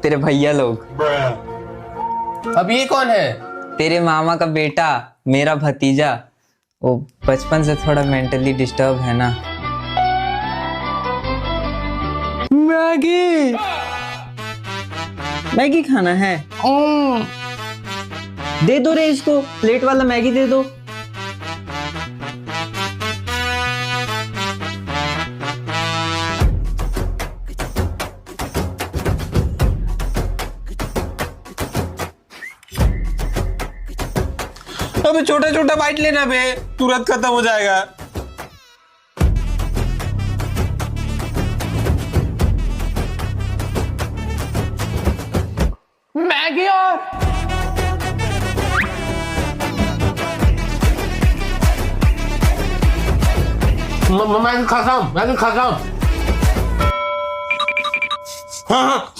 तेरे भैया लोग। अब ये कौन है? तेरे मामा का बेटा, मेरा भतीजा। वो बचपन से थोड़ा मेंटली डिस्टर्ब है ना। मैगी, मैगी खाना है? दे दो रे इसको, प्लेट वाला मैगी दे दो। अबे छोटा छोटा बाइट लेना बे, तुरंत खत्म हो जाएगा। मैगी और मैगी खाता हूँ, मैगी खाता हूँ। हाँ,